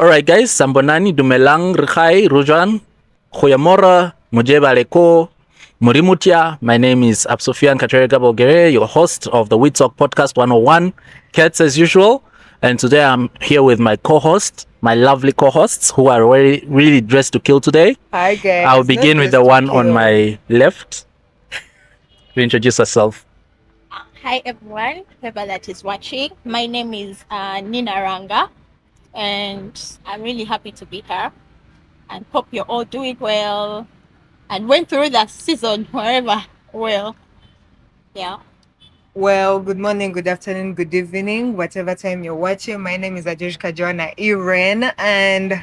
Alright guys, Sambonani, Dumelang, Rikai, Rujan, Khuyamora, Mujeba Leko, Murimutia. My name is Absofian Katerega Bogere, your host of the We Talk Podcast 101, Cats as usual. And today I'm here with my co-host, my lovely co-hosts who are really dressed to kill today. Hi guys. I'll begin with the one on my left. To introduce herself. Hi everyone, whoever that is watching. My name is Nina Ranga, and I'm really happy to be here. And hope you're all doing well and went through that season wherever well. Yeah. Well, good morning, good afternoon, good evening, whatever time you're watching. My name is Ajishka Joanna Iren, and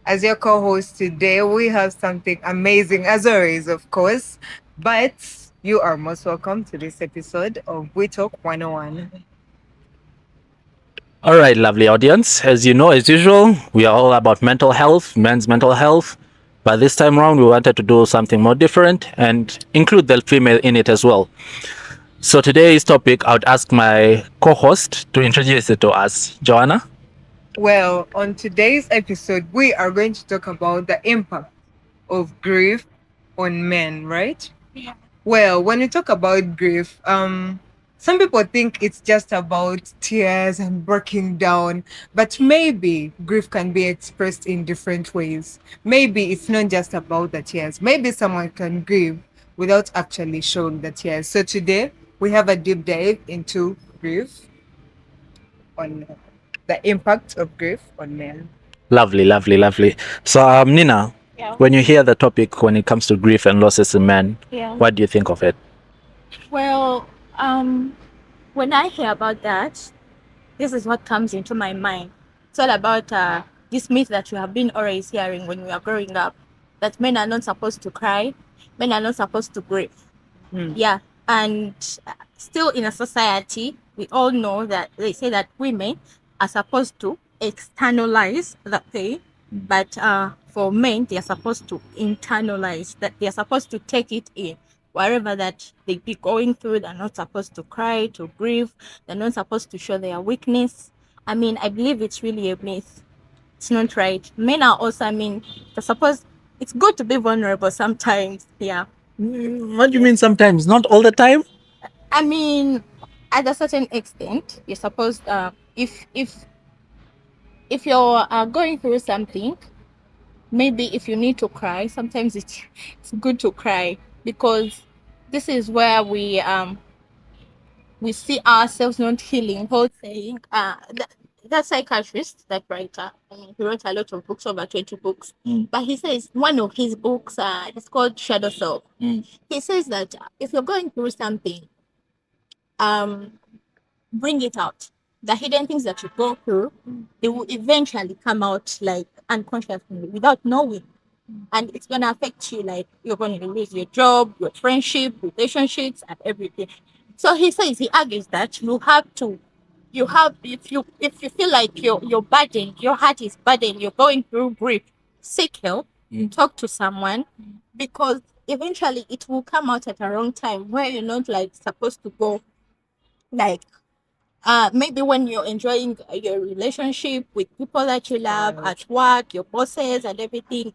as your co-host today, we have something amazing, as always, of course. But you are most welcome to this episode of We Talk 101. All right, lovely audience. As you know, as usual, we are all about mental health, men's mental health. But this time around, we wanted to do something more different and include the female in it as well. So today's topic, I would ask my co-host to introduce it to us. Joanna? Well, on today's episode, we are going to talk about the impact of grief on men, right? Yeah. Well, when we talk about grief, some people think it's just about tears and breaking down, but maybe grief can be expressed in different ways. Maybe it's not just about the tears. Maybe someone can grieve without actually showing the tears. So today we have a deep dive into grief, on the impact of grief on men. Lovely. So, Nina, Yeah. when you hear the topic when it comes to grief and losses in men, Yeah. what do you think of it? Well, when I hear about that, this is what comes into my mind. It's all about this myth that you have been always hearing when we are growing up, that men are not supposed to cry, men are not supposed to grieve. Yeah, and still in a society, we all know that they say that women are supposed to externalize that pain, but for men, they are supposed to internalize that. They are supposed to take it in wherever that they be going through. They're not supposed to cry, to grieve. They're not supposed to show their weakness. I mean, I believe it's really a myth. It's not right. Men are also, I mean, they're supposed. It's good to be vulnerable sometimes. Yeah. What do you mean sometimes? Not all the time? I mean, at a certain extent, you're supposed if you're going through something, maybe if you need to cry, sometimes it's good to cry, because this is where we see ourselves not healing. Whole saying, that psychiatrist, that writer, I mean, he wrote a lot of books, over 20 books, but he says one of his books, it's called Shadow Self. He says that if you're going through something, bring it out. The hidden things that you go through, they will eventually come out like unconsciously without knowing. And it's gonna affect you, like you're gonna lose your job, your friendship, relationships, and everything. So he argues that if you feel like you're burdened, your heart is burdened, you're going through grief, seek help, talk to someone, because eventually it will come out at a wrong time where you're not like supposed to go, like maybe when you're enjoying your relationship with people that you love at work, your bosses and everything,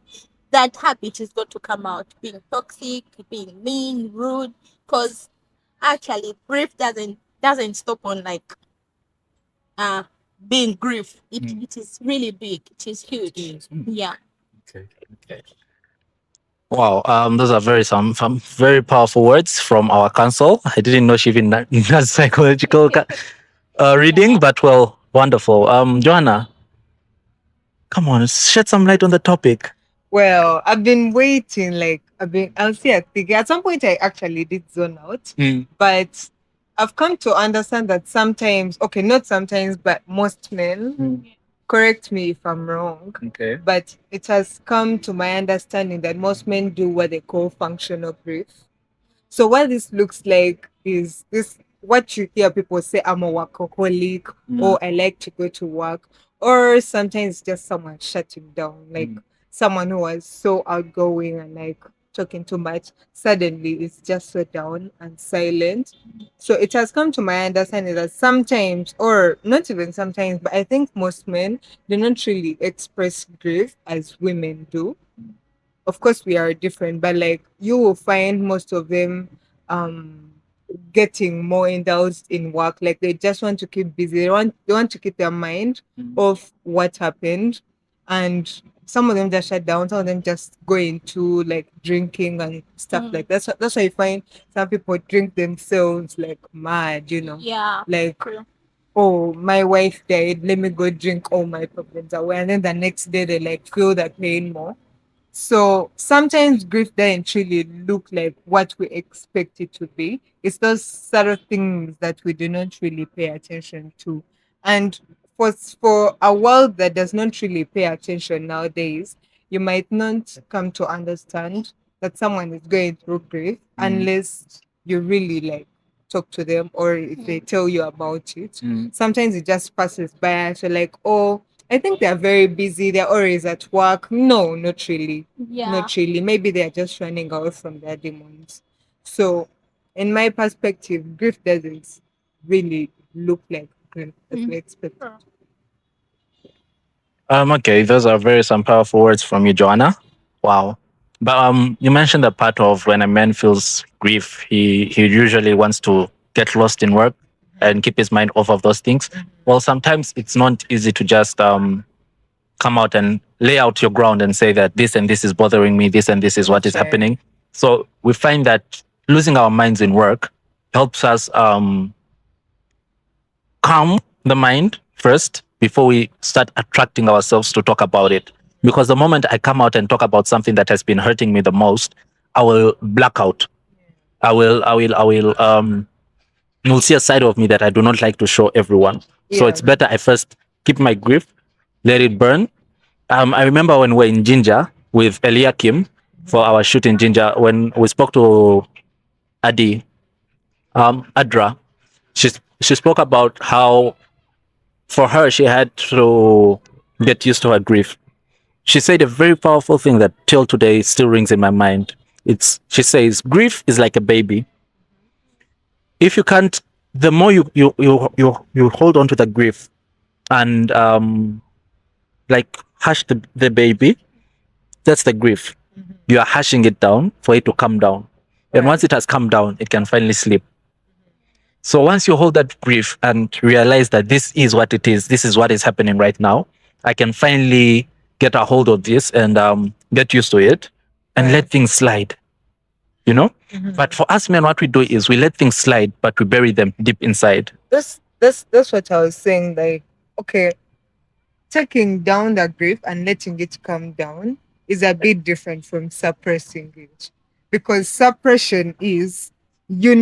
that habit is going to come out, being toxic, being mean, rude, because actually grief doesn't stop on like being grief. It is really big, it is huge. Yeah. Okay. Wow, those are some very powerful words from our counsel. I didn't know she even does psychological reading, but well, wonderful. Joanna, come on, shed some light on the topic. Well, I've been waiting, I'll see, I think at some point I actually did zone out, but I've come to understand that sometimes, okay, not sometimes, but most men, correct me if I'm wrong, Okay. but it has come to my understanding that most men do what they call functional grief. So what this looks like is this, what you hear people say, I'm a workaholic, or I like to go to work, or sometimes just someone shutting down, like someone who was so outgoing and like talking too much, suddenly it's just so down and silent. So it has come to my understanding that sometimes, or not even sometimes, but I think most men do not really express grief as women do. Of course, we are different, but like you will find most of them um getting more indulged in work. Like they just want to keep busy. They want to keep their mind off what happened. And some of them just shut down, some of them just go into like drinking and stuff like that. That's why you find some people drink themselves like mad, Yeah. like, True. oh, my wife died, let me go drink all my problems away. And then the next day they like feel the pain more. So sometimes grief doesn't really look like what we expect it to be. It's those subtle things that we do not really pay attention to. And for a world that does not really pay attention nowadays, you might not come to understand that someone is going through grief unless you really like talk to them or if they tell you about it. Sometimes it just passes by us. You're like, oh, I think they're very busy. They're always at work. No, not really. Yeah. Not really. Maybe they're just running away from their demons. So, in my perspective, grief doesn't really look like grief as we expect. True. Okay, those are very some powerful words from you, Joanna. Wow. But you mentioned the part of when a man feels grief, he usually wants to get lost in work and keep his mind off of those things. Well, sometimes it's not easy to just come out and lay out your ground and say that this and this is bothering me, this and this is what is That's right. happening. So we find that losing our minds in work helps us calm the mind first before we start attracting ourselves to talk about it. Because the moment I come out and talk about something that has been hurting me the most, I will black out. You'll see a side of me that I do not like to show everyone. So Yeah. it's better I first keep my grief, let it burn. I remember when we were in Ginger with Eliakim for our shoot in Ginger, when we spoke to Adi, Adra, she spoke about how for her she had to get used to her grief. She said a very powerful thing that till today still rings in my mind. She says grief is like a baby. If you can't, the more you hold on to the grief and like hush the baby, that's the grief. You are hushing it down for it to come down. And Right. once it has come down, it can finally sleep. So once you hold that grief and realize that this is what it is, this is what is happening right now, I can finally get a hold of this and get used to it and Right. let things slide. But for us men, what we do is we let things slide, but we bury them deep inside. That's what I was saying. Like, okay, taking down the grief and letting it come down is a bit different from suppressing it, because suppression is, you're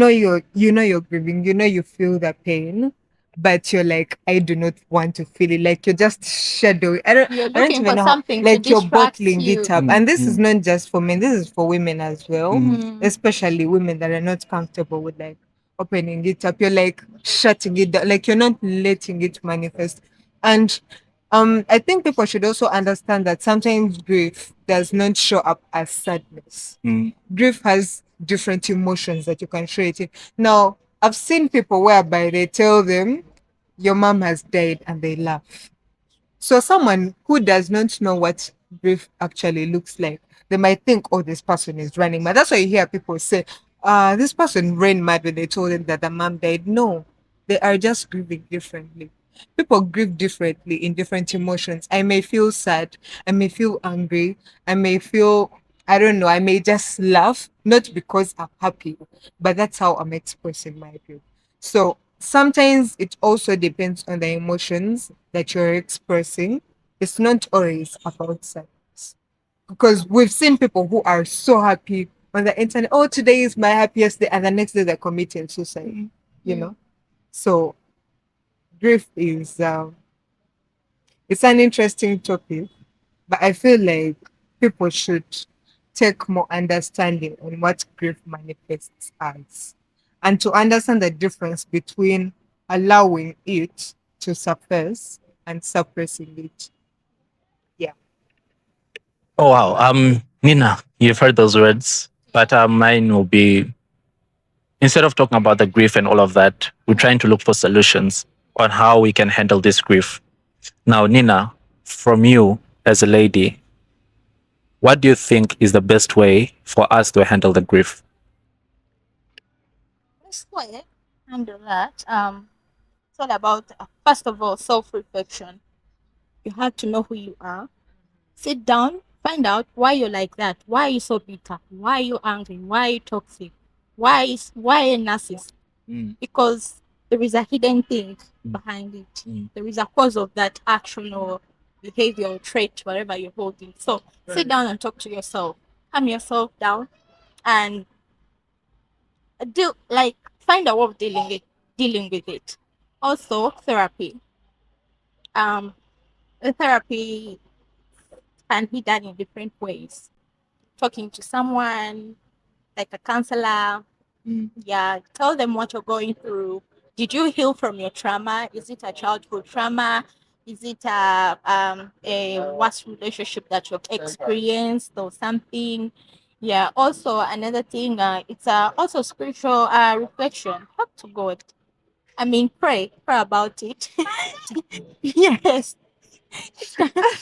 grieving, you feel the pain, but you're like, I do not want to feel it. Like you're just shadowing. You're I don't looking even for know how, something to like you're distract bottling you. it up. And this is not just for men, this is for women as well, Mm. especially women that are not comfortable with like opening it up. You're like shutting it down, like you're not letting it manifest. And I think people should also understand that sometimes grief does not show up as sadness. Grief has different emotions that you can show it in. Now, I've seen people whereby they tell them your mom has died and they laugh. So someone who does not know what grief actually looks like, they might think, oh, this person is running mad. That's why you hear people say, this person ran mad when they told them that the mom died. No, they are just grieving differently. People grieve differently in different emotions. I may feel sad, I may feel angry, I may feel, I don't know, I may just laugh, not because I'm happy, but that's how I'm expressing my grief. So sometimes it also depends on the emotions that you're expressing. It's not always about sadness. Because we've seen people who are so happy on the internet. Oh, today is my happiest day, and the next day they're committing suicide. You know? So grief is it's an interesting topic, but I feel like people should take more understanding on what grief manifests as, and to understand the difference between allowing it to suppress and suppressing it. Yeah. Oh wow. Nina, you've heard those words. But mine will be, instead of talking about the grief and all of that, we're trying to look for solutions on how we can handle this grief. Now, Nina, from you as a lady, what do you think is the best way for us to handle the grief? Best way handle that. It's all about first of all self-reflection. You have to know who you are. Sit down, find out why you're like that. Why are you so bitter? Why are you angry? Why are you toxic? Why a narcissist? Because there is a hidden thing behind it. There is a cause of that action or behavior or trait, whatever you're holding. So sit down and talk to yourself. Calm yourself down and do like find a way of dealing with it. Also therapy. Um therapy can be done in different ways. Talking to someone like a counselor. Yeah, tell them what you're going through. Did you heal from your trauma? Is it a childhood trauma? Is it a worst relationship that you've experienced or something? Yeah. Also, another thing, it's also spiritual reflection. Talk to God. I mean, pray about it. Yes.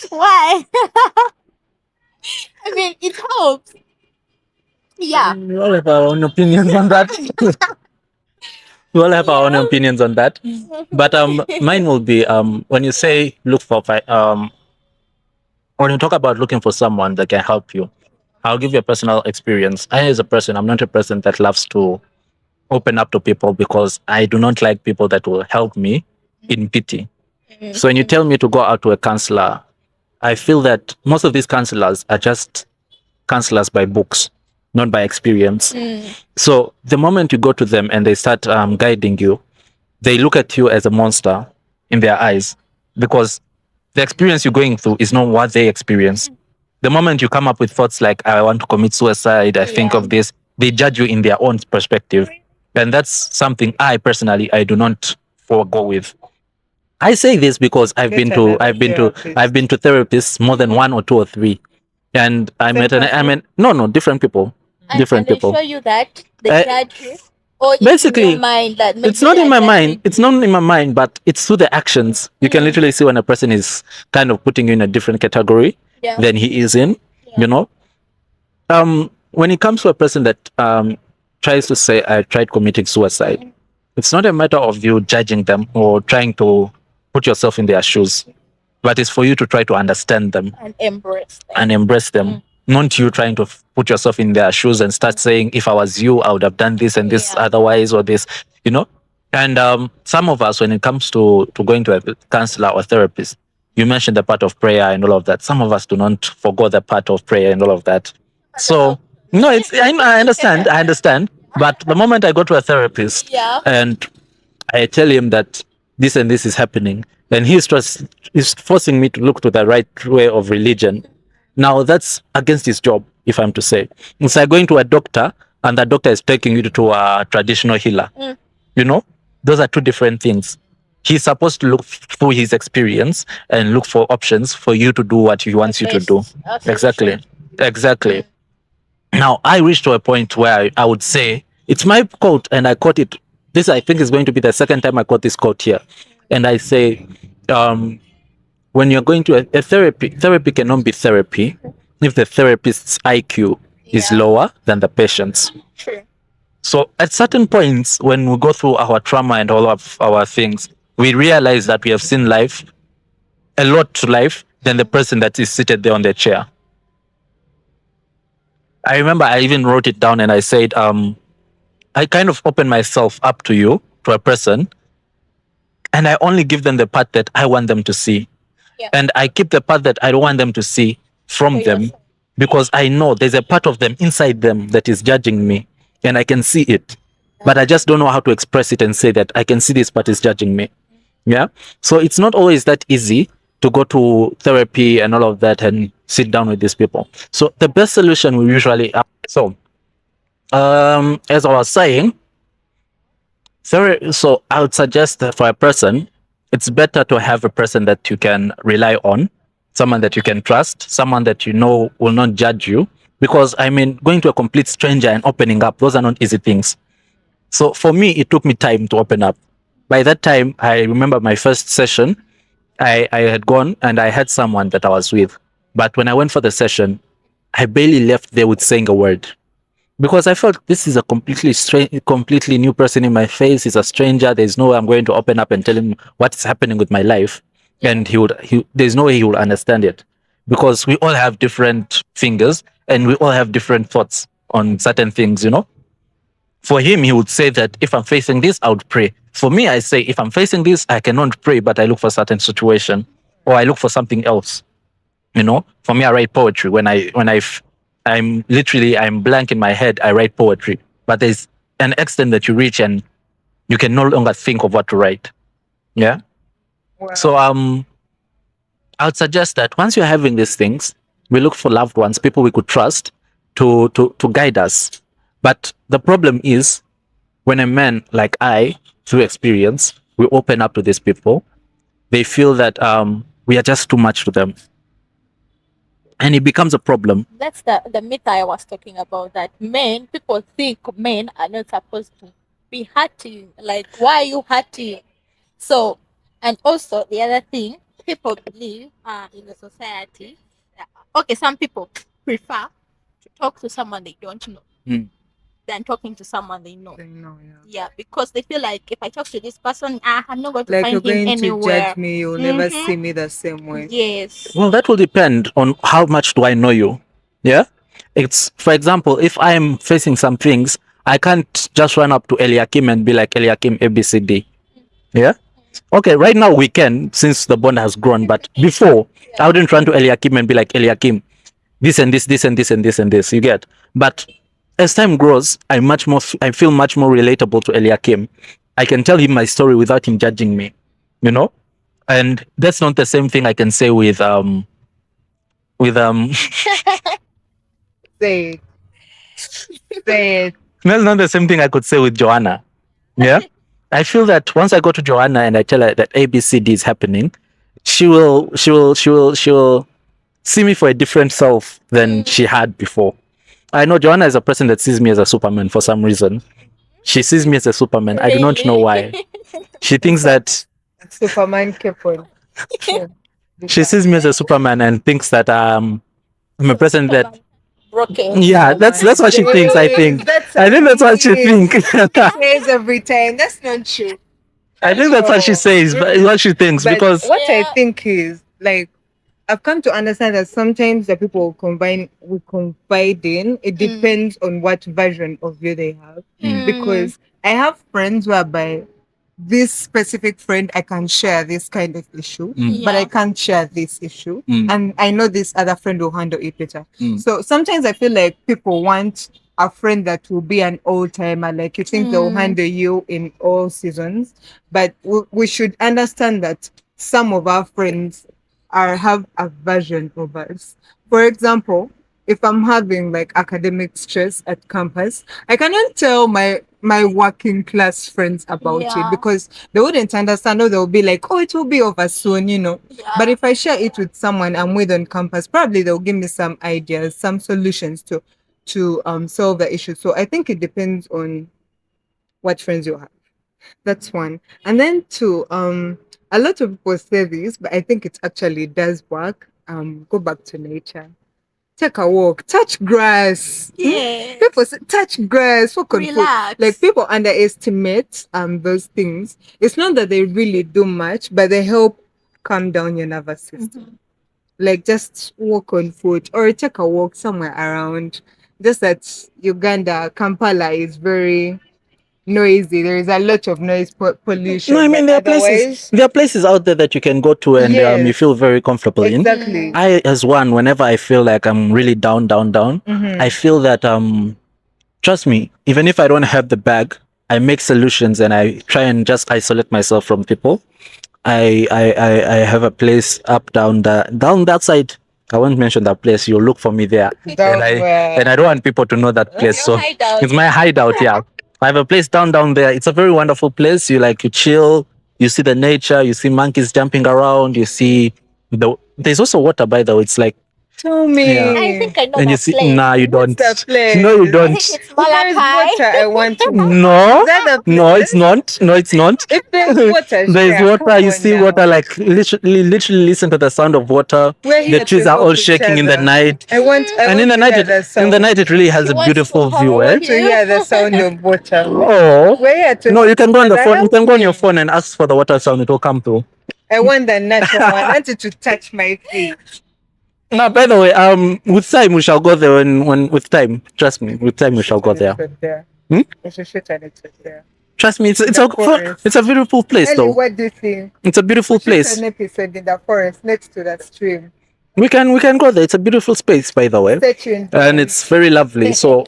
Why? I mean, it helps. Yeah. We all have our own opinions on that. We all have our own opinions on that. But mine will be when you say look for when you talk about looking for someone that can help you. I'll give you a personal experience. I, as a person, I'm not a person that loves to open up to people because I do not like people that will help me in pity. So when you tell me to go out to a counselor, I feel that most of these counselors are just counselors by books, not by experience. So the moment you go to them and they start guiding you, they look at you as a monster in their eyes because the experience you're going through is not what they experience. The moment you come up with thoughts like, I want to commit suicide, I think of this, they judge you in their own perspective. And that's something I do not forego with. I say this because I've been to therapists more than one or two or three. And no, different people. Different and people. they show you that they Uh, judge you, or basically, in your mind that maybe it's not they in are my judging mind. It's not in my mind, but it's through the actions. You can literally see when a person is kind of putting you in a different category Yeah. than he is in. You know, when it comes to a person that tries to say, I tried committing suicide, it's not a matter of you judging them or trying to put yourself in their shoes, but it's for you to try to understand them and embrace them. and embrace them. Not you trying to put yourself in their shoes and start saying, if I was you, I would have done this and this otherwise, or this, you know? And some of us, when it comes to going to a counselor or therapist, you mentioned the part of prayer and all of that. Some of us do not forgo the part of prayer and all of that. So, no, I understand. I understand. But the moment I go to a therapist and I tell him that this and this is happening, and he's forcing me to look to the right way of religion. Now that's against his job, if I'm to say. It's like going to a doctor and the doctor is taking you to a traditional healer. You know, those are two different things. He's supposed to look through his experience and look for options for you to do what he wants you to do. Exactly. Exactly. Now, I reached to a point where I would say, it's my quote, and I quote it. This, I think, is going to be the second time I quote this quote here. And I say, when you're going to a therapy cannot be therapy if the therapist's IQ is lower than the patient's. True. So at certain points, when we go through our trauma and all of our things, we realize that we have seen life, a lot to life, than the person that is seated there on the chair. I remember I even wrote it down and I said, I kind of open myself up to you, to a person, and I only give them the part that I want them to see. Yeah. And I keep the part that I don't want them to see from For them yourself. because I know there's a part of them inside them that is judging me and I can see it. But I just don't know how to express it and say that I can see this part is judging me. Yeah. So it's not always that easy to go to therapy and all of that and sit down with these people. So the best solution we usually have. So, as I was saying, so I would suggest that for a person, it's better to have a person that you can rely on, someone that you can trust, someone that you know will not judge you, Because I mean, going to a complete stranger and opening up, those are not easy things. So for me, it took me time to open up. By that time, I remember my first session, I had gone and I had someone that I was with. But when I went for the session, I barely left there with saying a word because I felt this is a completely new person in my face. He's a stranger. There's no way I'm going to open up and tell him what's happening with my life, and there's no way he will understand it because we all have different fingers and we all have different thoughts on certain things. For him, he would say that if I'm facing this, I would pray. For me, I say if I'm facing this, I cannot pray, but I look for a certain situation or I look for something else. For me, I write poetry. I'm blank in my head, I write poetry. But there's an extent that you reach and you can no longer think of what to write. Yeah. Wow. So I would suggest that once you're having these things, we look for loved ones, people we could trust to guide us. But the problem is when a man like I, through experience, we open up to these people, they feel that we are just too much to them. And it becomes a problem. That's the myth I was talking about, that people think men are not supposed to be hurting. Like, why are you hurting? So, and also the other thing, people believe in the society, okay, some people prefer to talk to someone they don't know than talking to someone they know. Yeah, because they feel like if I talk to this person, I'm not going to Like find you're going him anywhere. to judge me, you'll never see me the same way. Yes. Well, that will depend on how much do I know you. Yeah. It's, for example, if I'm facing some things, I can't just run up to Eliakim and be like, Eliakim, ABCD. Yeah. Okay, right now we can, since the bond has grown, but before I wouldn't run to Eliakim and be like, Eliakim, this and this, this and this and this and this. You get? But as time grows, I feel much more relatable to Eliakim. I can tell him my story without him judging me. And that's not the same thing I can say with Say it. Say it. that's not the same thing I could say with Joanna. Yeah. I feel that once I go to Joanna and I tell her that ABCD is happening, she will see me for a different self than she had before. I know Joanna is a person that sees me as a Superman for some reason. She sees me as a Superman. I do not know why. She thinks that Superman kept on. she sees me as a Superman and thinks that I'm a person that Broken. yeah, that's what she thinks. I think that's what she thinks. Says every time. That's not true. I think that's what she says, but what she thinks, But because what I think is, like, I've come to understand that sometimes the people we confide in, it depends on what version of you they have. Because I have friends whereby this specific friend, I can share this kind of issue, but I can't share this issue. And I know this other friend will handle it better. So sometimes I feel like people want a friend that will be an old timer, like you think they'll handle you in all seasons. But we should understand that some of our friends have a version of us. For example, if I'm having like academic stress at campus, I cannot tell my working class friends about it because they wouldn't understand, or they'll be like, oh, it will be over soon, But if I share it with someone I'm with on campus, probably they'll give me some ideas, some solutions to solve the issue. So I think it depends on what friends you have. That's one. And then two, a lot of people say this, but I think it actually does work. Go back to nature. Take a walk, touch grass. Yeah. People say, touch grass. Relax. Like people underestimate those things. It's not that they really do much, but they help calm down your nervous system. Like just walk on foot or take a walk somewhere around. Just that Uganda, Kampala is very noisy. There is a lot of noise pollution. no, I mean there are places out there that you can go to and you feel very comfortable in. Exactly. I, as one, whenever I feel like I'm really down, I feel that trust me, even if I don't have the bag, I make solutions and I try and just isolate myself from people. I have a place up down that side. I won't mention that place. You'll look for me there. Down where? And I don't want people to know that place. So it's my hideout, yeah. I have a place down there. It's a very wonderful place. You chill, you see the nature, you see monkeys jumping around, you see there's also water, by the way. It's like Tell me. Yeah. I think I know And you that see, place. nah, you What's don't. the place? No, you I don't. think it's There's Malachi. water. I want to go. No, Is that the no, place? it's not. No, it's not. If there's water, There's Shreya, water. come You on see now. water, like literally listen to the sound of water. We're The here trees to are all help each shaking in the other. night. I want And in the to night, hear the in the sound. night, it really has She a wants beautiful to view, I help eh? want to you. hear the sound of water. Oh, We're here to no, help you can each go on the other. phone. You Help can go on your me. phone and ask for the water sound. It will come through. I want the natural one. I want it to touch my feet. Now, by the way, with time we shall go there. When with time, trust me, with time we shall go there. Hmm? We should shoot on it there. Trust me, it's The forest. it's a beautiful place, Ellie, though. what do you think? It's a beautiful We shoot place. an episode in the forest next to that stream. We can go there. It's a beautiful space, by the way, Stay tuned. and it's very lovely. So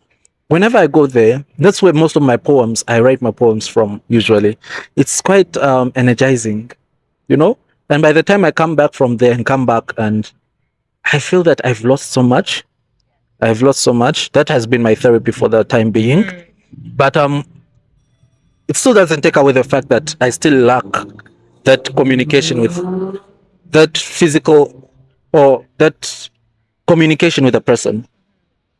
whenever I go there, that's where most of my poems I write my poems from. Usually, it's quite energizing, you know. And by the time I come back from there and come back, and I feel that I've lost so much. I've lost so much. That has been my therapy for the time being. But it still doesn't take away the fact that I still lack that communication with that physical or that communication with a person.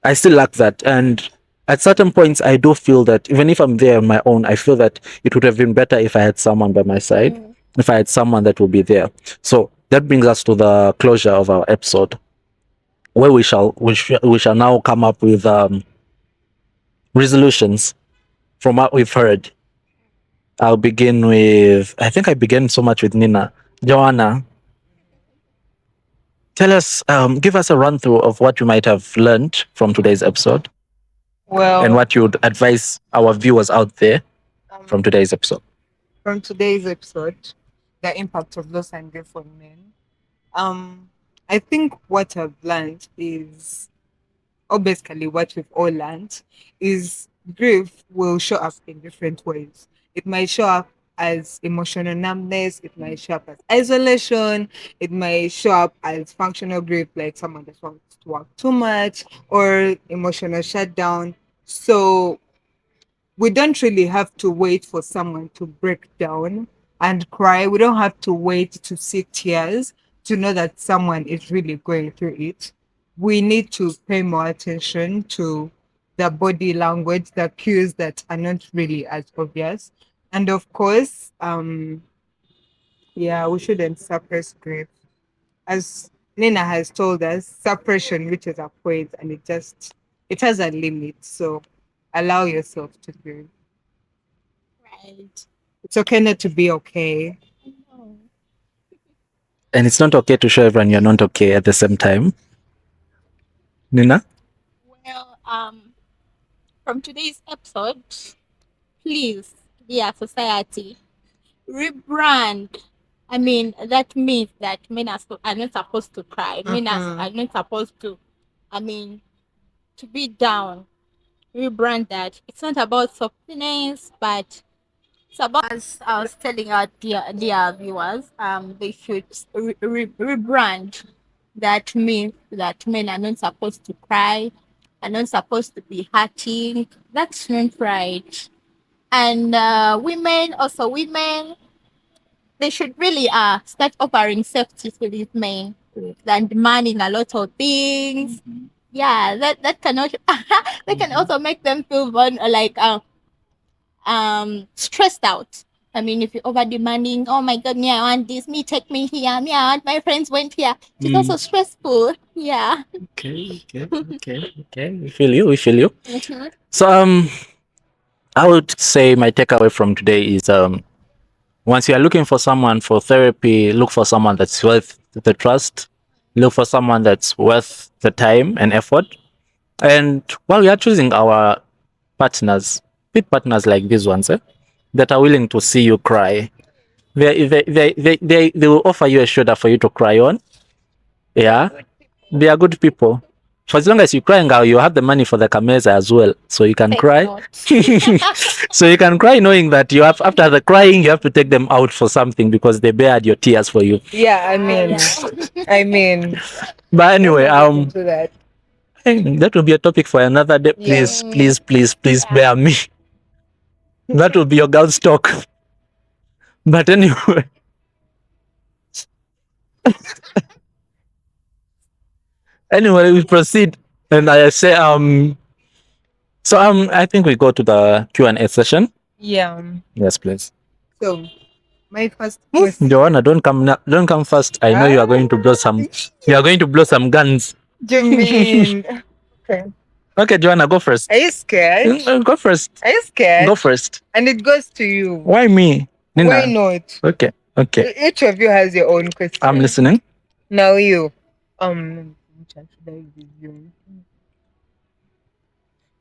I still lack that. And at certain points, I do feel that even if I'm there on my own, I feel that it would have been better if I had someone by my side, if I had someone that will be there. So that brings us to the closure of our episode, where we shall now come up with resolutions from what we've heard. I'll begin with, I think I began so much with Nina. Joanna, tell us, give us a run through of what you might have learned from today's episode Well, and what you would advise our viewers out there from today's episode. from today's episode, the impact of loss and grief on men. I think what I've learned is, or basically what we've all learned, is grief will show up in different ways. It might show up as emotional numbness, it might show up as isolation, it might show up as functional grief, like someone that wants to work too much, or emotional shutdown. So we don't really have to wait for someone to break down and cry. We don't have to wait to see tears to know that someone is really going through it. We need to pay more attention to the body language, the cues that are not really as obvious. And of course, yeah, we shouldn't suppress grief. As Nina has told us, suppression reaches a point and it has a limit. So allow yourself to grieve. Right. It's okay not to be okay. No. And it's not okay to show everyone you're not okay at the same time. Nina? Well, from today's episode, please, dear society, rebrand. I mean, that means that men are not supposed to cry. Men are not supposed to, I mean, to be down. Rebrand that. It's not about softness, but it's about, as I was telling our dear viewers, they should rebrand that means that men are not supposed to cry, are not supposed to be hurting. That's not right. And women, they should really start offering safety to these men than demanding a lot of things. Yeah, that can also that can also make them feel stressed out. I mean, if you're over demanding, oh my god, me, I want this, me, take me here, me, I want my friends went here. It's also stressful. Yeah. Okay. We feel you. Mhm. So I would say my takeaway from today is once you are looking for someone for therapy, look for someone that's worth the trust. Look for someone that's worth the time and effort. And while we are choosing our partners, pick partners like these ones, that are willing to see you cry. They will offer you a shoulder for you to cry on. Yeah, they are good people. For as long as you cry, you have the money for the kameza as well, so you can Take cry. note. So you can cry knowing that you have, after the crying, you have to take them out for something because they bared your tears for you. Yeah, I mean, But anyway, to that. that will be a topic for another day. Yes. Please bear me. That will be your girl's talk. But anyway, Anyway, we proceed, and I say So I think we go to the Q&A session. Yeah. Yes, please. So my first question. Joanna, don't come first. I know you are going to blow some. You are going to blow some guns. Do you mean? Okay. Okay, Joanna, go first. Are you scared? Go first. Are you scared? Go first. And it goes to you. Why me? Nina? Why not? Okay. Okay. Each of you has your own question. I'm listening. Now you. Which one should I give you?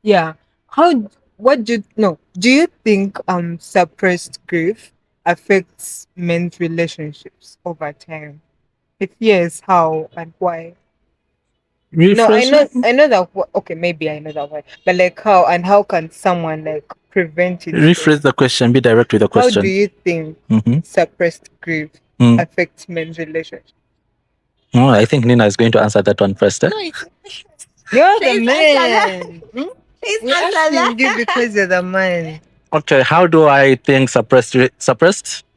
Yeah. How? What do no? Do you think suppressed grief affects men's relationships over time? If yes, how and why? No, I know, Rephrase. I know that. Okay, maybe I know that one, but like how and how can someone like prevent it? Rephrase the question. Be direct with the How do question. you think Mm-hmm. suppressed grief Mm. affects men's relationships? Oh, I think Nina is going to answer that one first. Eh? No, it's You're the Please man. please We answer asking you that. because you're the man. Okay. How do I think suppressed?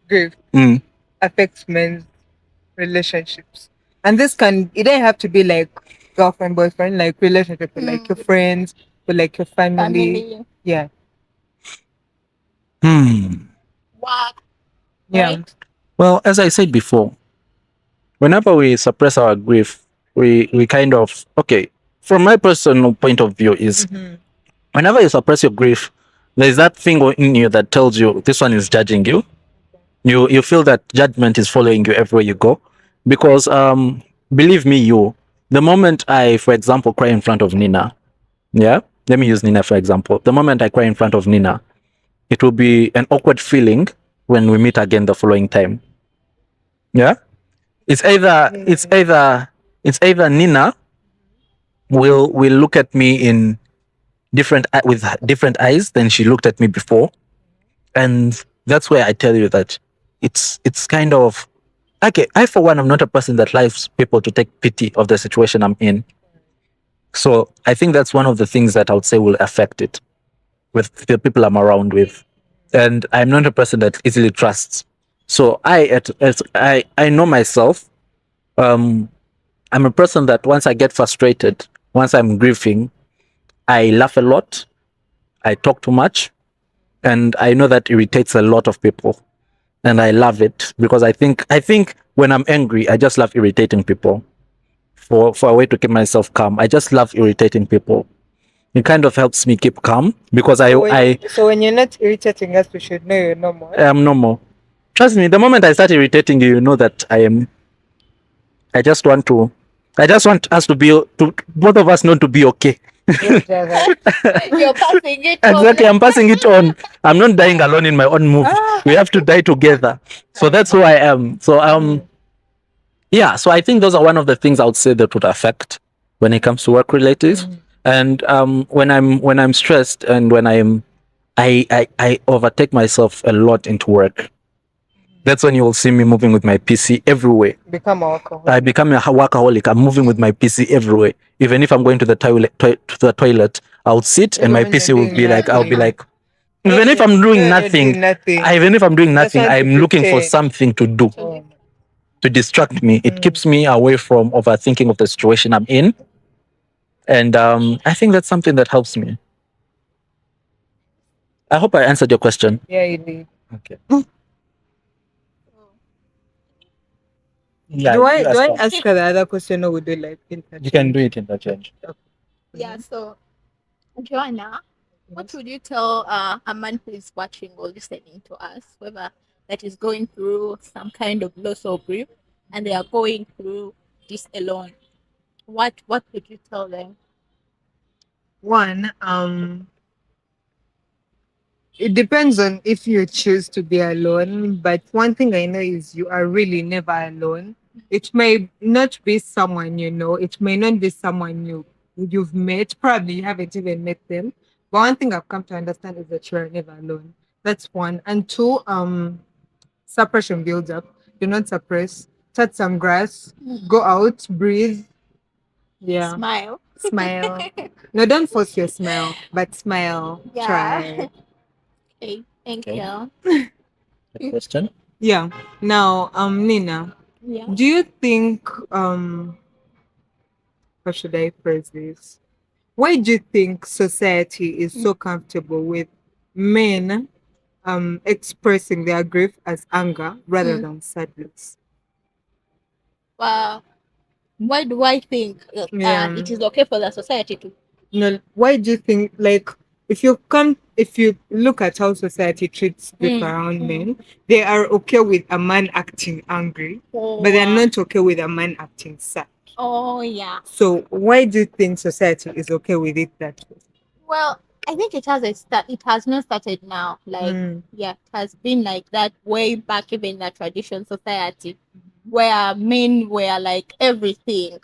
Grief Mm. affects men's relationships, and this can it don't have to be like girlfriend boyfriend, like relationship with like your friends, with like your family. Family. Yeah, What? yeah. Right? Well, as I said before, whenever we suppress our grief, we kind of from my personal point of view is whenever you suppress your grief, there's that thing in you that tells you this one is judging you. You feel that judgment is following you everywhere you go. Because believe me, the moment I, for example, cry in front of Nina, yeah, let me use Nina for example. The moment I cry in front of Nina, it will be an awkward feeling when we meet again the following time. Yeah. It's either Nina will look at me in with different eyes than she looked at me before, and that's where I tell you that it's kind of okay. I for one, I'm not a person that likes people to take pity of the situation I'm in. So I think that's one of the things that I would say will affect it with the people I'm around with, and I'm not a person that easily trusts. So I know myself. Um, I'm a person that once I get frustrated, once I'm grieving, I laugh a lot, I talk too much, and I know that irritates a lot of people. And I love it because I think when I'm angry, I just love irritating people. For a way to keep myself calm, I just love irritating people. It kind of helps me keep calm because So when you're not irritating us, we should know you're normal. I am normal. Trust me, the moment I start irritating you, you know that I am. I just want to. I just want us to be to both of us not to be okay. You're passing it on. Exactly, I'm passing it on. I'm not dying alone in my own movie. We have to die together. So that's who I am. So yeah. So I think those are one of the things I would say that would affect when it comes to work relatives. And when I'm stressed and when I overtake myself a lot into work. That's when you will see me moving with my PC everywhere. Become alcohol. I become a workaholic. I'm moving with my PC everywhere. Even if I'm going to the toilet, I'll sit and my Even when PC you're will doing be like, I'll be nothing. like, even if I'm doing You're nothing, nothing. even if I'm doing Just nothing, want to I'm looking for pretend. something to do Oh. to distract me. It keeps me away from overthinking of the situation I'm in. And I think that's something that helps me. I hope I answered your question. Yeah, you did. Okay. Yeah, do I you ask her the other question or would you like interchange? You can do it interchange. Yeah, so Joanna, what would you tell a man who is watching or listening to us, whoever that is going through some kind of loss or grief and they are going through this alone? What would you tell them? One, it depends on if you choose to be alone, but one thing I know is you are really never alone. It may not be someone you know, it may not be someone you've met, probably you haven't even met them. But one thing I've come to understand is that you are never alone. That's one. And two, suppression builds up. Do not suppress. Touch some grass, go out, breathe. Yeah. Smile. Smile. No, don't force your smile, but smile. Yeah. Try. Okay, thank Okay. you. The question? Yeah. Now, Nina, Yeah. do you think how should I phrase this? Why do you think society is so comfortable with men expressing their grief as anger rather than sadness? Well, why do I think Yeah. it is okay for the society to? No, why do you think, like, if you look at how society treats grief around men, they are okay with a man acting angry, but they're not okay with a man acting sad. Oh yeah. So why do you think society is okay with it that way? Well, I think it has a start. It has not started now. Like yeah, it has been like that way back even in the tradition society, where men were like everything.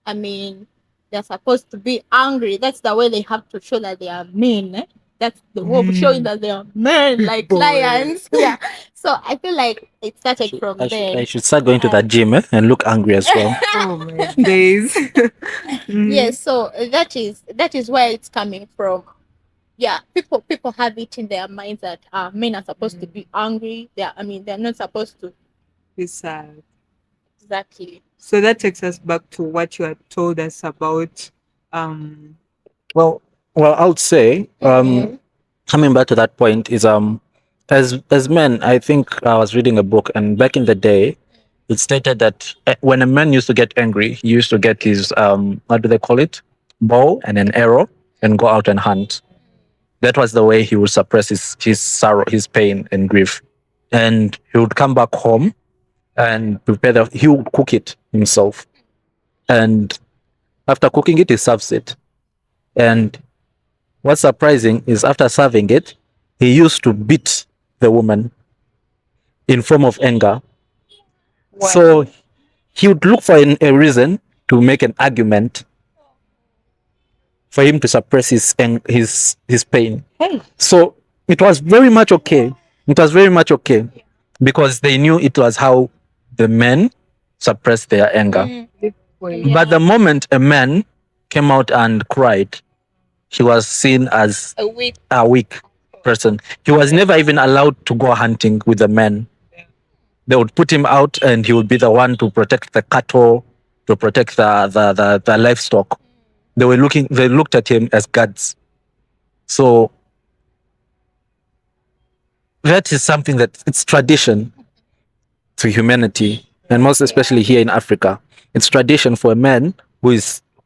I mean, they're supposed to be angry. That's the way they have to show that they are men. Eh? That's the way of showing that they are men, like Boy. lions. Yeah. So I feel like it started from I there. should start going to that gym and look angry as well. Oh my days. Yes. So that is where it's coming from. Yeah, people have it in their minds that men are supposed to be angry. They're not supposed to. It's sad. Exactly. So that takes us back to what you had told us about Well, I would say, coming back to that point is as men, I think I was reading a book, and back in the day, it stated that when a man used to get angry, he used to get his what do they call it, bow and an arrow, and go out and hunt. That was the way he would suppress his sorrow, his pain and grief, and he would come back home and prepare he would cook it himself, and after cooking it, he serves it. And what's surprising is after serving it, he used to beat the woman in form of anger. Wow. So he would look for a reason to make an argument for him to suppress his pain. Hey. So it was very much okay. It was very much okay because they knew it was how the men suppressed their anger. But the moment a man came out and cried, he was seen as a weak person. He was never even allowed to go hunting with the men. They would put him out and he would be the one to protect the cattle, to protect the livestock. They looked at him as gods. So that is something that it's tradition to humanity, and most especially here in Africa. It's tradition for a man who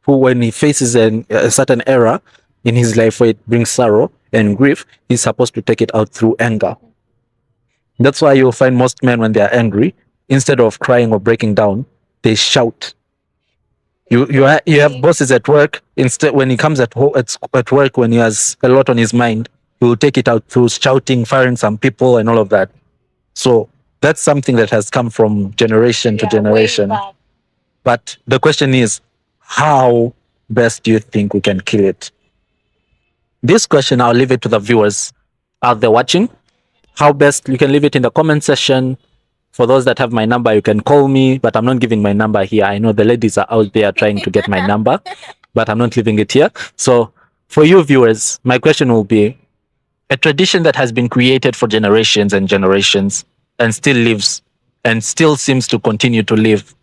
when he faces a certain error in his life where it brings sorrow and grief, he's supposed to take it out through anger. That's why you'll find most men, when they are angry, instead of crying or breaking down, they shout. You have bosses at work. Instead, when he comes at work, when he has a lot on his mind, he will take it out through shouting, firing some people, and all of that. So that's something that has come from generation to generation. But the question is, how best do you think we can kill it? This question, I'll leave it to the viewers out there watching. How best, you can leave it in the comment section. For those that have my number, you can call me, but I'm not giving my number here. I know the ladies are out there trying to get my number, but I'm not leaving it here. So for you viewers, my question will be, a tradition that has been created for generations and generations and still lives and still seems to continue to live,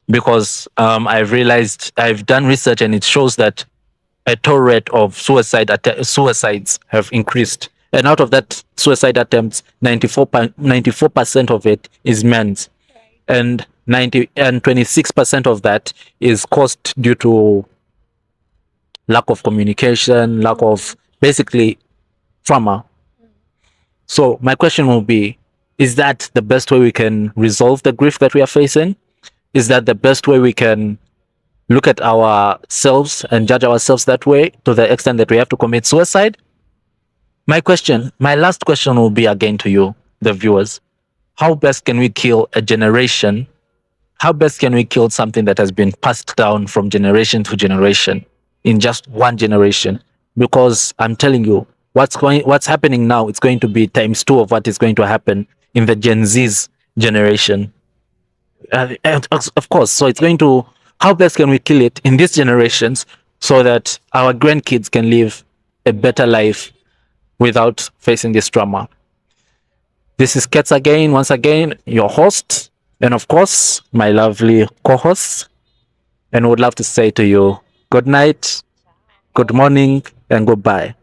because I've realized, I've done research, and it shows that a toll rate of suicides have increased. And out of that suicide attempts, 94% of it is men's. And 26% of that is caused due to lack of communication, lack of basically trauma. So my question will be, is that the best way we can resolve the grief that we are facing? Is that the best way we can look at ourselves and judge ourselves that way, to the extent that we have to commit suicide? My last question will be again to you, the viewers. How best can we kill a generation? How best can we kill something that has been passed down from generation to generation in just one generation? Because I'm telling you, what's happening now, it's going to be times 2 of what is going to happen in the Gen Z's generation. And of course, so it's going to, how best can we kill it in these generations so that our grandkids can live a better life without facing this trauma? This is Kets again, once again, your host, and of course, my lovely co-host. And would love to say to you, Good night, good morning, and goodbye.